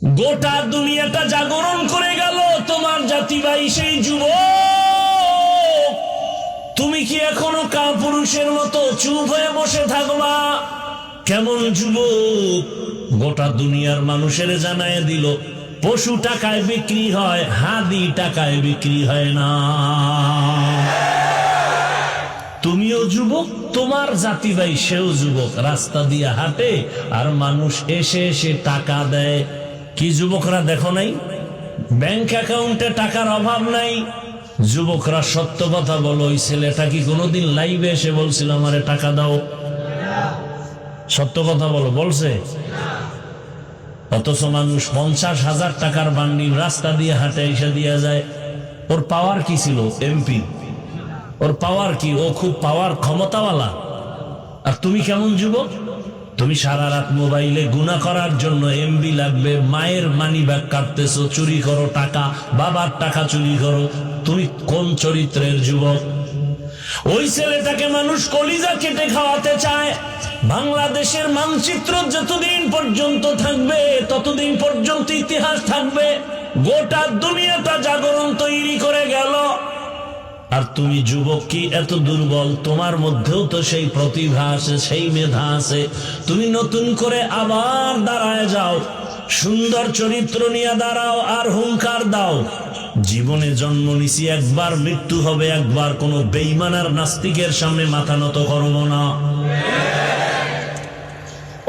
গোটা দুনিয়াটা জাগরণ করে গেল তোমার জাতি ভাই সেই যুবক। তুমি কি এখনো কাপুরুষের মতো চুপ হয়ে বসে থাকবা? কেমন যুবক? গোটা দুনিয়ার মানুষের জানায় দিল পশু টাকায় বিক্রি হয়, হাদি টাকায় বিক্রি হয় না। তুমিও যুবক, তোমার জাতি ভাই সেও যুবক, রাস্তা দিয়ে হাঁটে আর মানুষ এসে এসে টাকা দেয়। কি যুবকরা দেখো নাই? ব্যাংক অ্যাকাউন্টে টাকার অভাব নাই। যুবকরা সত্য কথা বলো, ওই ছেলেটা কি কোনোদিন লাইভে এসে বলছিল আমারে টাকা দাও? সত্য কথা বলো, বলছে? অথচ মানুষ 50,000 টাকার বান্ডিল রাস্তা দিয়ে হাঁটে এসে দিয়ে যায়। ওর পাওয়ার কি ছিল? এমপি। ওর পাওয়ার কি? ও খুব পাওয়ার ক্ষমতাওয়ালা। আর তুমি কেমন যুবক? তুমি সারা রাত মোবাইলে গুনাহ করার জন্য এমবি লাগবে, মায়ের মানি ব্যাগ কাটতেছো, চুরি করো টাকা, বাবার টাকা চুরি করো। তুমি কোন চরিত্রের যুবক? ওই ছেলেটাকে মানুষ কলিজা কেটে খাওয়াতে চায়। বাংলাদেশের মানচিত্র যতদিন পর্যন্ত থাকবে ততদিন পর্যন্ত ইতিহাস থাকবে। গোটা দুনিয়াটা জাগরণ তৈরি করে গেল। আর তুমি যুবক কি এত দুর্বল? তোমার মধ্যেও তো সেই প্রতিভা আছে, সেই মেধা আছে। তুমি নতুন করে আবার দাঁড়ায় যাও, সুন্দর চরিত্র নিয়ে দাঁড়াও আর হুঙ্কার দাও, জীবনে জন্ম নিছি একবার, মৃত্যু হবে একবার, কোন বেঈমান আর নাস্তিকের সামনে মাথা নত করব না।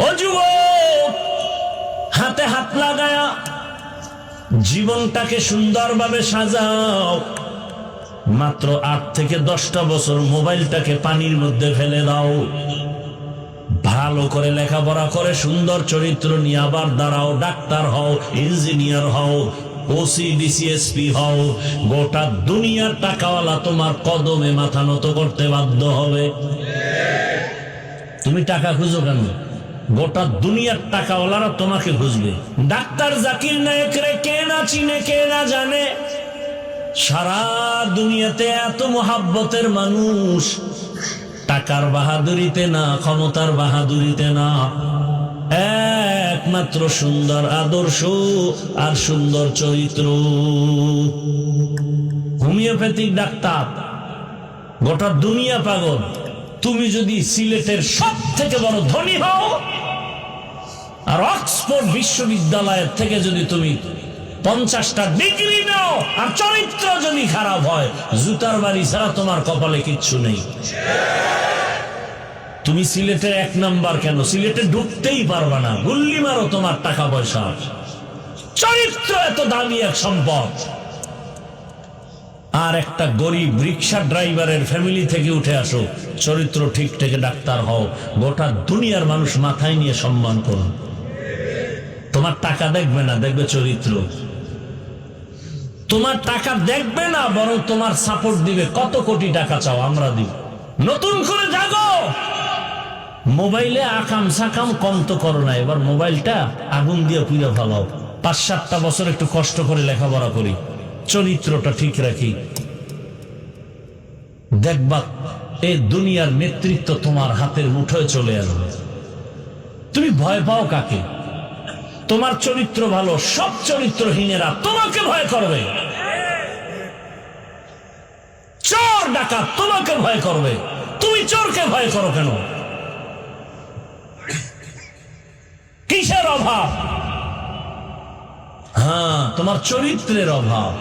ও যুবক, হাতে হাত লাগায়া জীবনটাকে সুন্দরভাবে সাজাও। মাত্র 8 থেকে 10টা বছর মোবাইলটাকে পানির মধ্যে ফেলে দাও। ভালো করে লেখাপড়া করে সুন্দর চরিত্র নিয়ে আবার দাঁড়াও। ডাক্তার হও, ইঞ্জিনিয়ার হও, ওসি ডিসিএসপি হও। গোটা দুনিয়ার টাকাওয়ালা তোমার কদমে মাথা নত করতে বাধ্য হবে। তুমি টাকা খুঁজো কেন? গোটা দুনিয়ার টাকাওয়ালারা তোমাকে খুঁজবে। ডাক্তার জাকির নায়েকরে কে না চিনে, কে না জানে? সারা দুনিয়াতে এত মোহাব্বতের মানুষ, টাকার বাহাদুরিতে না, ক্ষমতার বাহাদুরিতে না, একমাত্র সুন্দর আদর্শ আর সুন্দর চরিত্র। হোমিওপ্যাথিক ডাক্তার, গোটা দুনিয়া পাগল। তুমি যদি সিলেটের সব থেকে বড় ধনী হও আর অক্সফোর্ড বিশ্ববিদ্যালয়ের থেকে যদি তুমি 50টা ডিগ্রি নাও আর চরিত্র যদি খারাপ হয়, জুতার বাড়ি ছাড়া তোমার কপালে কিচ্ছু নেই। তুমি সিলেটের 1 নাম্বার কেন? সিলেটে ঢুকতেই পারবা না। গুল্লি মারো, তোমার টাকা পয়সা। চরিত্র এত দামি এক সম্পদ। আর একটা গরিব রিক্সা ড্রাইভারের ফ্যামিলি থেকে উঠে আসো, চরিত্র ঠিক থেকে ডাক্তার হও, গোটা দুনিয়ার মানুষ মাথায় নিয়ে সম্মান করো। তোমার টাকা দেখবে না, দেখবে চরিত্র। তোমার টাকা দেখবে না, বরং তোমার সাপোর্ট দিবে। কত কোটি টাকা চাও, আমরা দিব। নতুন করে জাগো। মোবাইলে আকাম সাকাম কম তো করো না, এবার মোবাইলটা আগুন দিয়ে পুড়ে ফেলাও। 5-7টা বছর একটু কষ্ট করে লেখাপড়া করি, চরিত্রটা ঠিক রাখি, দেখবা এই দুনিয়ার নেতৃত্ব তোমার হাতের মুঠোয় চলে আসবে। তুমি ভয় পাও কাকে? তোমার চরিত্র ভালো, সব চরিত্রহীনেরা তোমাকে ভয় করবে। চোর ডাকাত তোমাকে ভয় করবে। তুমি চোরকে ভয় করো কেন? কিসের অভাব? হ্যাঁ, তোমার চরিত্রের অভাব।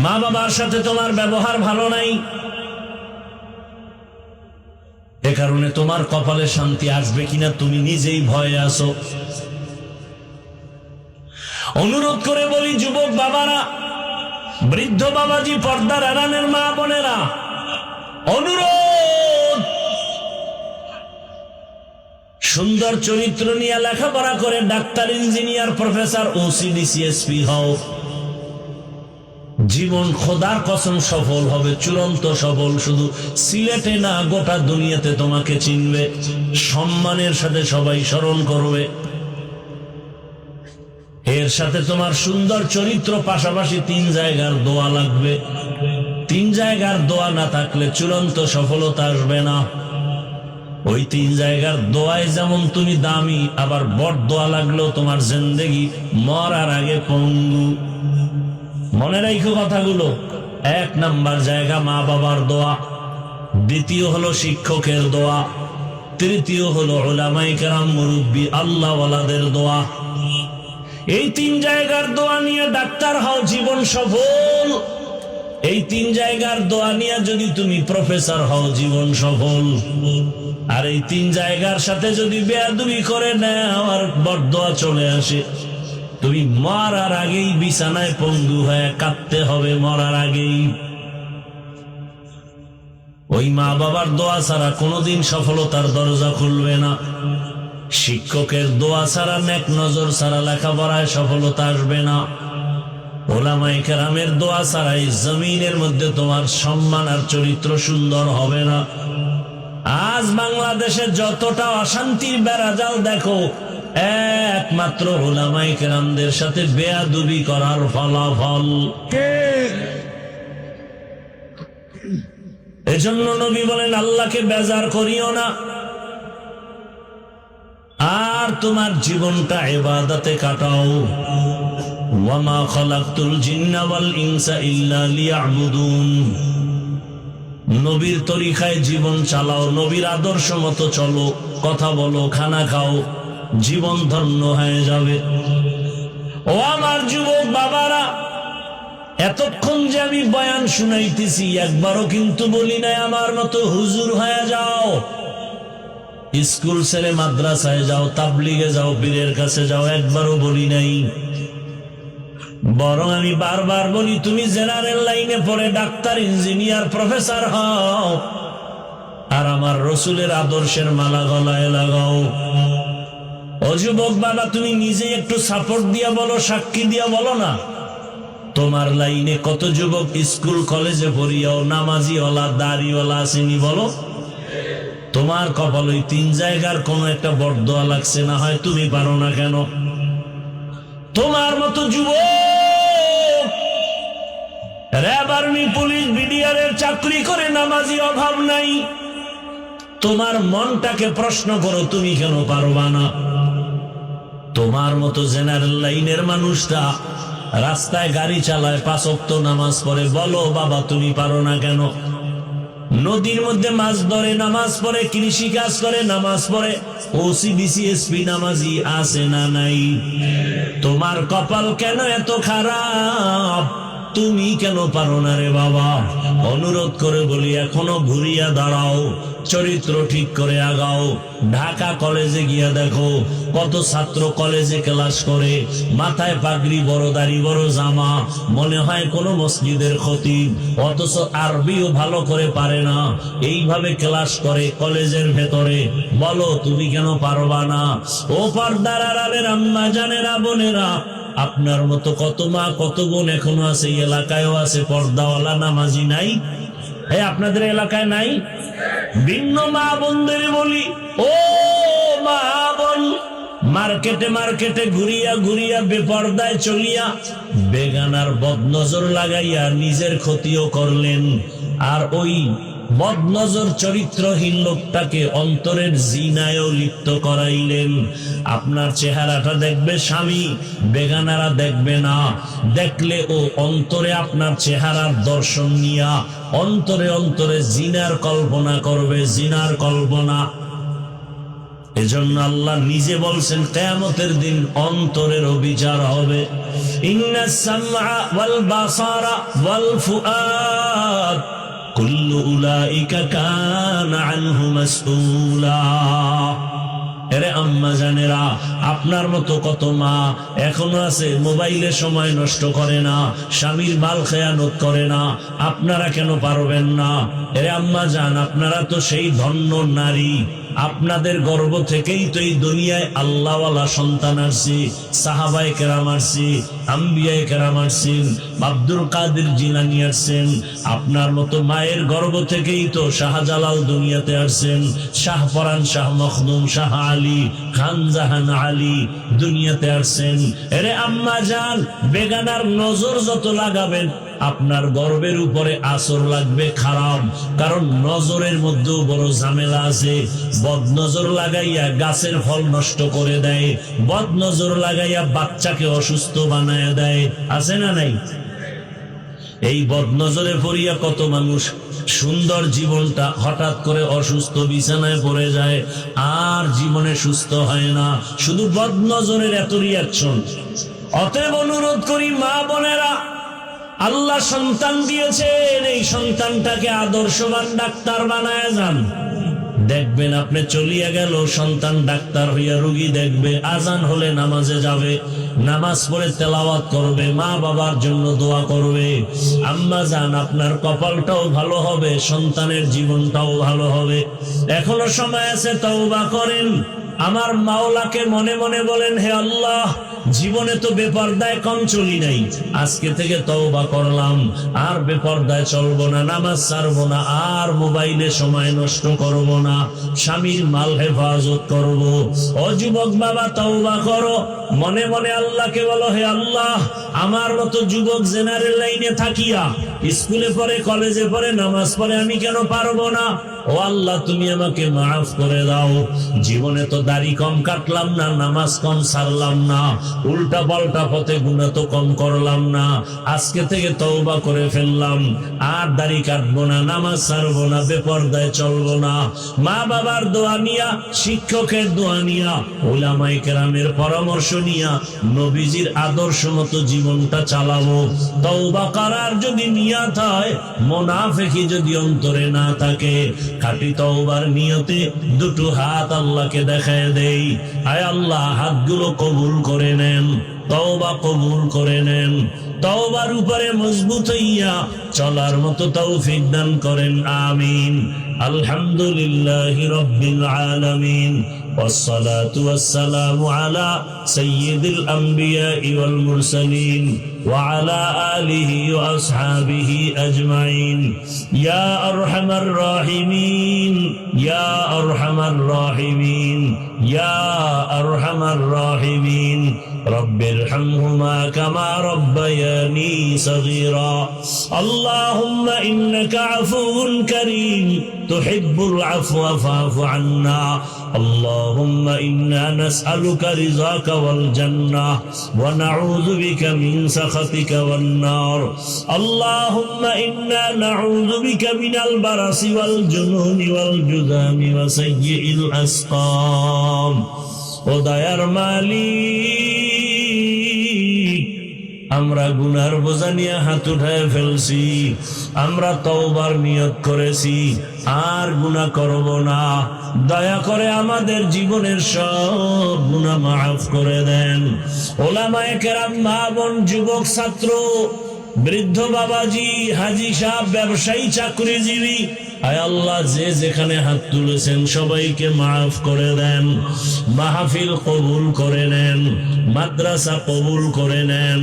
মা বাবার সাথে তোমার ব্যবহার ভালো নাই, এ কারণে তোমার কপালে শান্তি আসবে কিনা তুমি নিজেই ভয়ে আছো। অনুরোধ করে বলি যুবক বাবারা, বৃদ্ধ বাবাজি, পর্দার আড়ালের মা বোনেরা, অনুরোধ, সুন্দর চরিত্র নিয়ে লেখাপড়া করে doctor, engineer, professor, OC DC SP হও। জীবন খোদার কসম সফল হবে, চূড়ান্ত সফল। শুধু সিলেটে না, গোটা দুনিয়াতে তোমাকে চিনবে, সম্মানের সাথে সবাই স্মরণ করবে। এর সাথে তোমার সুন্দর চরিত্র, পাশাপাশি 3 জায়গার দোয়া লাগবে। 3 জায়গার দোয়া না থাকলে চূড়ান্ত সফলতা আসবে না। ওই 3 জায়গার দোয়ায় যেমন তুমি দামি, আবার বড় দোয়া লাগলেও তোমার জিন্দেগি মরার আগে পঙ্গু। মনে রাখো কথাগুলো। 1 নাম্বার জায়গা মা বাবার দোয়া, দ্বিতীয় হলো শিক্ষকের দোয়া, তৃতীয় হলো উলামায়ে কেরাম মুরব্বী আল্লাহওয়ালাদের দোয়া। এই 3 জায়গার দোয়া নিয়ে ডাক্তার হও, জীবন সফল। এই 3 জায়গার দোয়া নিয়ে যদি তুমি প্রফেসর হও, জীবন সফল। আর এই 3 জায়গার সাথে যদি বেয়াদবি করে নাও আর বরদোয়া চলে আসে, তুমি মরার আগেই বিছানায় পঙ্গু হয়ে কাঁদতে হবে, মরার আগেই। ওই মা বাবার দোয়া ছাড়া কোনোদিন সফলতার দরজা খুলবে না। শিক্ষকের দোয়া ছাড়া, নেক নজর ছাড়া লেখাপড়ায় সফলতা আসবে না। উলামায়ে কেরামের দোয়া ছাড়া এই জমিনের মধ্যে তোমার সম্মান আর চরিত্র সুন্দর হবে না। আজ বাংলাদেশে যতটা অশান্তির বেড়াজাল দেখো, একমাত্র উলামায়ে কেরামদের সাথে বেয়াদবি করার ফলাফল। এজন্য নবী বলেন, আল্লাহকে বেজার করিও না, আর তোমার জীবনটা ইবাদতে কাটাও। ওয়ামা খালাকতুল জিন্না ওয়াল ইনসা ইল্লা লিয়াবুদুন। নবীর তরিকায় জীবন চালাও, নবীর আদর্শ মতো চলো, কথা বলো, খানা খাও, জীবন ধন্য হয়ে যাবে। ও আমার যুবক বাবারা, এতক্ষণ যে আমি বয়ান শুনাইতেছি, একবারও কিন্তু বলি নাই আমার মতো হুজুর হয়ে যাও, স্কুল ছেড়ে মাদ্রাসায় যাও, তাবলিগে যাও, পীরের কাছে যাও, একবারও বলি নাই। বরং আমি বারবার বলি, তুমি জেনারেল লাইনে পড়ে ডাক্তার, ইঞ্জিনিয়ার, প্রফেসর হও, আর আমার রসুলের আদর্শের মালা গলায় লাগাও। ও যুবক বাবা, তুমি নিজে একটু সাপোর্ট দিয়া বলো, সাক্ষী দিয়া বলো না, তোমার লাইনে কত যুবক স্কুল কলেজে পড়িয়াও নামাজি ওলা, দাড়িওয়ালা আসেনি, বলো। তোমার কপাল ওই 3 জায়গার কোন একটা বরদোয়া লাগছে না, হয় তুমি পারো না কেন? তোমার মতো যুবক র‍্যাব, আর্মি, পুলিশ, বিডিআরের চাকরি করে নামাজি অভাব নাই। তোমার মনটাকে প্রশ্ন করো, তুমি কেন পারবা না? তোমার মতো জেনারেল লাইনের মানুষটা রাস্তায় গাড়ি চালায়, 5 ওয়াক্ত নামাজ পড়ে, বলো বাবা তুমি পারো না কেন? নদীর মধ্যে মাছ ধরে, নামাজ পড়ে, কৃষি কাজ করে, নামাজ পড়ে, ওসি বিসিএসপি নামাজি আছে না নাই? তোমার কপাল কেন এত খারাপ? তুমি কেন পারো না রে বাবা? অনুরোধ করে বলি, এখনো ঘুরিয়া দাঁড়াও, চরিত্র ঠিক করে আগাও। ঢাকা কলেজে গিয়া দেখো কত ছাত্র কলেজে ক্লাস করে, মাথায় পাগড়ি, বড় দাড়ি, বড় জামা, মনে হয় কোনো মসজিদের খতিব, অথচ আরবিও ভালো করে পারে না, এইভাবে ক্লাস করে কলেজের ভেতরে। বলো তুমি কেন পারবা না? ও পর্দার আড়ালের আম্মা জানেরা, বোনেরা, আপনার মতো কত মা কত বোন এখনো আছে, এই এলাকায়ও আছে পর্দাওয়ালা নামাজি, নাই? আপনাদের এলাকায় নাই? ভিন্ন মা বোনদের বলি, ও মা বোন, মার্কেটে মার্কেটে ঘুরিয়া ঘুরিয়া বেপর্দায় চলিয়া বেগানার বদনজর লাগাইয়া নিজের ক্ষতিও করলেন, আর ওই বদনজর চরিত্রহীন লোকটাকে অন্তরের জিনায়ও লিপ্ত করাইলেন। আপনার চেহারাটা দেখবে স্বামী, বেগানারা দেখবে না। দেখলে ও অন্তরে আপনার চেহারার দর্শন নিয়া অন্তরে অন্তরে জিনার কল্পনা করবে, জিনার কল্পনা। এজন্য আল্লাহ নিজে বলছেন, কিয়ামতের দিন অন্তরের বিচার হবে। ইন্নাস সামআ ওয়াল বাসারা ওয়াল ফুআদ কুল্লু উলাইকা কানা আনহু মাসউলা। এরে আম্মা জানেরা, আপনার মতো কত মা এখনো আছে মোবাইলে সময় নষ্ট করে না, স্বামীর মাল খেয়ানত করে না, আপনারা কেন পারবেন না? এরে আম্মা জান, আপনারা তো সেই ধন্য নারী, আপনাদের গর্ভ থেকেই তো এই দুনিয়ায় আল্লাহওয়ালা সন্তান আসছে, সাহাবায়ে কেরাম আসছে, আম্বিয়ায়ে কেরাম আসছেন, আব্দুল কাদের জিলানী আসছেন। আপনার মতো মায়ের গর্ভ থেকেই তো শাহজালাল দুনিয়াতে আসছেন, শাহপরান, শাহ মখদুম, শাহ আলী, খান জাহান আলী দুনিয়াতে আসছেন। এরে আম্মা জান, বেগানার নজর যত লাগাবেন আপনার গর্বের উপরে আসর লাগবে খারাপ, কারণ নজরের মধ্যেও বড় ঝামেলা আছে। বদ নজর লাগাইয়া গাছের ফল নষ্ট করে দেয়, বদ নজর লাগাইয়া বাচ্চাকে অসুস্থ বানায় দেয়, আছে না নাই? এই বদনজরে পড়িয়া কত মানুষ সুন্দর জীবনটা হঠাৎ করে অসুস্থ বিছানায় পড়ে যায়, আর জীবনে সুস্থ হয় না, শুধু বদনজরের এত রিয়াকশন। অতএব অনুরোধ করি মা বোনেরা, আল্লাহ সন্তান দিয়েছেন, এই সন্তানটাকে আদর্শবান ডাক্তার বানায় যান। দেখবেন আপনি চলিয়া গেল, সন্তান ডাক্তার হইয়া রোগী দেখবে, আজান হলে নামাজে যাবে, নামাজ পড়ে তেলাওয়াত করবে, মা বাবার জন্য দোয়া করবে। আম্মা জান, আপনার কপালটাও ভালো হবে, সন্তানের জীবনটাও ভালো হবে। এখনো সময় আছে, তওবা করেন। আমার মাওলাকে মনে মনে বলেন, হে আল্লাহ, জীবনে তো বেপরদায় কম চলি নাই, আজকে থেকে তওবা করলাম, আর বেপরদায় চলবো না, নামাজ ছাড়বো না, আর মোবাইলে সময় নষ্ট করব না, স্বামীর মাল হেফাজত করব। ও যুবক বাবা, তওবা করো, মনে মনে আল্লাহকে বলো, হে আল্লাহ, আমার মতো যুবক জেনারেল লাইনে থাকিয়া স্কুলে পড়ে, কলেজে পড়ে, নামাজ পড়ে আমি কেন পারবো না? ও আল্লাহ, তুমি আমাকে মাফ করে দাও। জীবনে তো দাড়ি কম কাটলাম না, নামাজ কম ছাড়লাম না, উল্টা পাল্টা পথে গুনাহ তো কম করলাম না, আজকে থেকে তওবা করে ফেললাম, আর দাড়ি কাটবো না, নামাজ ছাড়বো না, বেপরদায় চলবো না। মা বাবার দোয়া নিয়া, শিক্ষকের দোয়া নিয়া, উলামায়ে কেরামের পরামর্শ নিয়া, নবীজির আদর্শ মতো জীবনটা চালাবো। তওবা করার যদি নিয়ত হয়, মুনাফিকি যদি অন্তরে না থাকে, খাঁটি তওবার নিয়তে দুটো হাত আল্লাহকে দেখায় দেই। আয় আল্লাহ, হাতগুলো কবুল করে নেন, তওবা কবুল করে নেন, তওবার উপরে মজবুত হইয়া চলার মতো তৌফিক দান করেন, আমিন। আলহামদুলিল্লাহি রাব্বিল আলামিন, والصلاة والسلام على سيد الأنبياء والمرسلين وعلى آله وأصحابه أجمعين. يا أرحم الراحمين، يا أرحم الراحمين، يا أرحم الراحمين، رب ارحمهما كما ربياني صغيرا. اللهم إنك عفو كريم تحب العفو فاعف عنا. اللهم إنا نسألك رضاك والجنة ونعوذ بك من سخطك والنار. اللهم إنا نعوذ بك من البرص والجنون والجذام وسيء الأسقام. ودير মালিক, আমরা গুনার বোঝা নিয়ে হাত উঠায় ফেলছি, আমরা তওবার নিয়ত করেছি, আর গুনাহ করব না। দয়া করে আমাদের জীবনের সব গুনাহ মাফ করে দেন। ওলামায়ে কেরাম, মা বোন, যুবক, ছাত্র, বৃদ্ধ বাবাজি, হাজী সাহেব, ব্যবসায়ী, চাকরিজীবী, আয় আল্লাহ, যে যেখানে হাত তুলেছেন সবাইকে মাফ করে দেন, মাহফিল কবুল করে নেন, মাদ্রাসা কবুল করে নেন,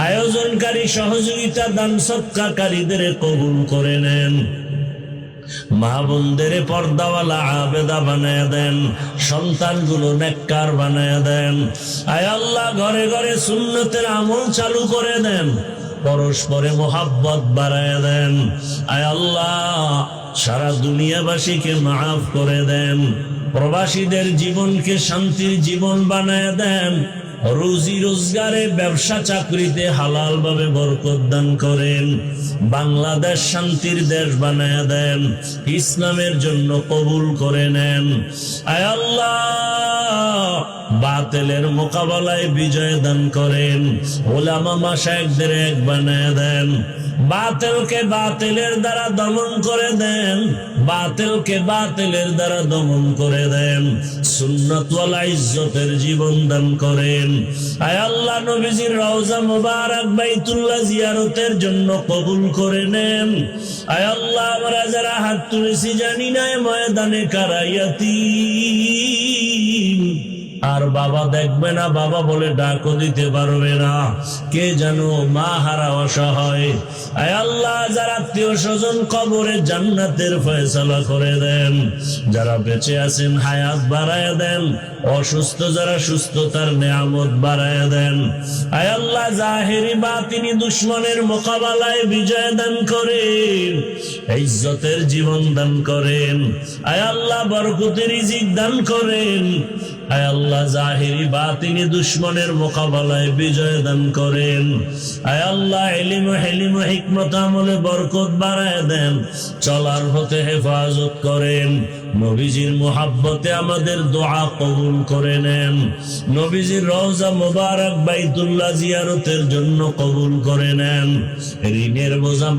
আয়োজনকারী, সহযোগিতা, দান সদকাকারীদের কবুল করে নেন, মা বোনদের পর্দাওয়ালা আবেদা বানায় দেন, সন্তানগুলো নেককার বানায় দেন। আয় আল্লাহ, ঘরে ঘরে সুন্নতের আমল চালু করে দেন, পরস্পরে মোহাব্বত বাড়ায় দেন। আয় আল্লাহ, সারা দুনিয়াবাসীকে মাফ করে দেন, প্রবাসীদের জীবনকে শান্তির জীবন বানায় দেন, রুজি রোজগারে, ব্যবসা চাকরিতে হালাল ভাবে বরকত দান করেন, বাংলাদেশ শান্তির দেশ বানায় দেন, ইসলামের জন্য কবুল করে নেন। আয় আল্লাহ, বাতিলের মোকাবেলায় বিজয় দান করেন, ওলামা মাশায়েখদের এক বানায় দেন, বাতিলকে বাতিলের দ্বারা দমন করে দেন, বাতিলকে বাতিলের দ্বারা দমন করে দেন, সুন্নাত ওয়াল ইজ্জতের জীবন দান করেন। আয় আল্লাহ, নবীজির রওজা মুবারক বাইতুল্লাহ জিয়ারতের জন্য কবুল করে নেন। আয় আল্লাহ, আমরা যারা হাত তুলেছি জানি না ময়দানে কারাইয়াতি, আর বাবা দেখবে না, বাবা বলে ডাকও দিতে পারবে না, কে জানো মা হারা অসহায়। আয় আল্লাহ, যারা আত্মীয় স্বজন কবরে জান্নাতের ফয়সালা করে দেন, যারা বেঁচে আছেন হায়াত বাড়ায় দেন, অসুস্থ যারা সুস্থতার নেয়ামত বাড়ায় দেন। আয় আল্লাহ জাহেরি বাতিনি দুশ্মনের মোকাবেলায় বিজয় দান করেন, ইজ্জতের জীবন দান করেন। আয় আল্লাহ বরকতের রিজিক দান করেন। আয় আল্লাহ জাহেরি বাতিনি দুশ্মনের মোকাবেলায় বিজয় দান করেন। আয় আল্লাহ ইলম হিলম হিকমত আমলে বরকত বাড়ায় দেন, চলার পথে হেফাজত করেন। নবীজির মুহাব্বতে আমাদের দোয়া কবুল করে নেন। নবীজির রওজা মুবারক বাইতুল্লাহ জিয়ারতের জন্য কবুল করে নেন। ঋণের বোঝা